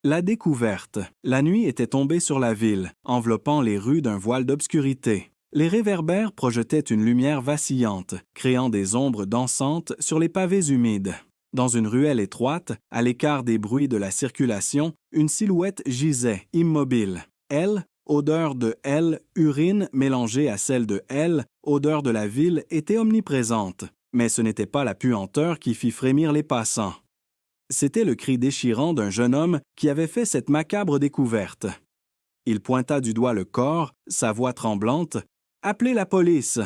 La découverte. La nuit était tombée sur la ville, enveloppant les rues d'un voile d'obscurité. Les réverbères projetaient une lumière vacillante, créant des ombres dansantes sur les pavés humides. Dans une ruelle étroite, à l'écart des bruits de la circulation, une silhouette gisait, immobile. Elle, odeur de elle, urine mélangée à celle de elle, odeur de la ville, était omniprésente. Mais ce n'était pas la puanteur qui fit frémir les passants. C'était le cri déchirant d'un jeune homme qui avait fait cette macabre découverte. Il pointa du doigt le corps, sa voix tremblante. « Appelez la police !»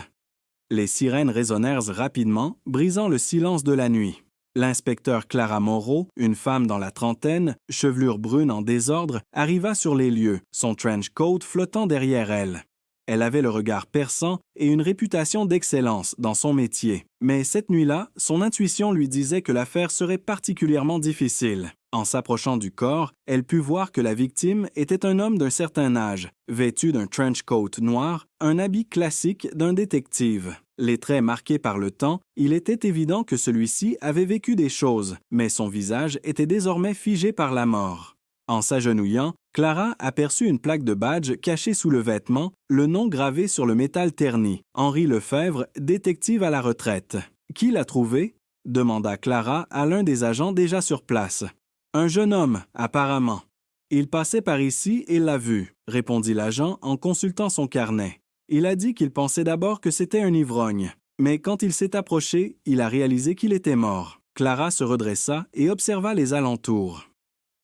Les sirènes résonnèrent rapidement, brisant le silence de la nuit. L'inspecteur Clara Moreau, une femme dans la trentaine, chevelure brune en désordre, arriva sur les lieux, son trench coat flottant derrière elle. Elle avait le regard perçant et une réputation d'excellence dans son métier. Mais cette nuit-là, son intuition lui disait que l'affaire serait particulièrement difficile. En s'approchant du corps, elle put voir que la victime était un homme d'un certain âge, vêtu d'un trench coat noir, un habit classique d'un détective. Les traits marqués par le temps, il était évident que celui-ci avait vécu des choses, mais son visage était désormais figé par la mort. En s'agenouillant, Clara aperçut une plaque de badge cachée sous le vêtement, le nom gravé sur le métal terni. Henri Lefebvre, détective à la retraite. « Qui l'a trouvé ?» demanda Clara à l'un des agents déjà sur place. « Un jeune homme, apparemment. »« Il passait par ici et l'a vu, » répondit l'agent en consultant son carnet. Il a dit qu'il pensait d'abord que c'était un ivrogne, mais quand il s'est approché, il a réalisé qu'il était mort. Clara se redressa et observa les alentours.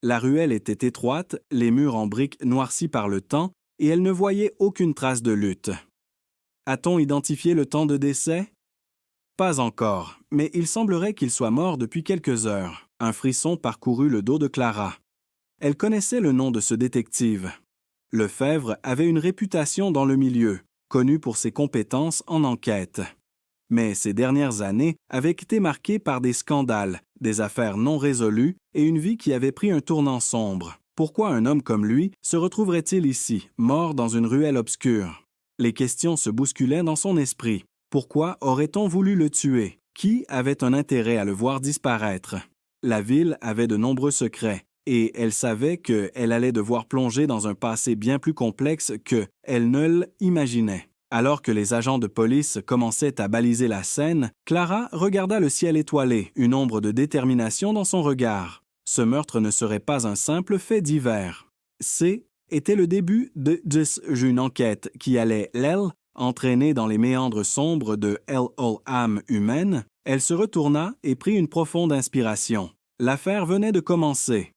La ruelle était étroite, les murs en briques noircis par le temps, et elle ne voyait aucune trace de lutte. A-t-on identifié le temps de décès? Pas encore, mais il semblerait qu'il soit mort depuis quelques heures. Un frisson parcourut le dos de Clara. Elle connaissait le nom de ce détective. Lefebvre avait une réputation dans le milieu, connu pour ses compétences en enquête. Mais ces dernières années avaient été marquées par des scandales, des affaires non résolues et une vie qui avait pris un tournant sombre. Pourquoi un homme comme lui se retrouverait-il ici, mort dans une ruelle obscure? Les questions se bousculaient dans son esprit. Pourquoi aurait-on voulu le tuer? Qui avait un intérêt à le voir disparaître? La ville avait de nombreux secrets, et elle savait qu'elle allait devoir plonger dans un passé bien plus complexe qu'elle ne l'imaginait. Alors que les agents de police commençaient à baliser la scène, Clara regarda le ciel étoilé, une ombre de détermination dans son regard. Ce meurtre ne serait pas un simple fait divers. Était le début d'une enquête qui allait entraînée dans les méandres sombres de l'âme humaine. Elle se retourna et prit une profonde inspiration. L'affaire venait de commencer.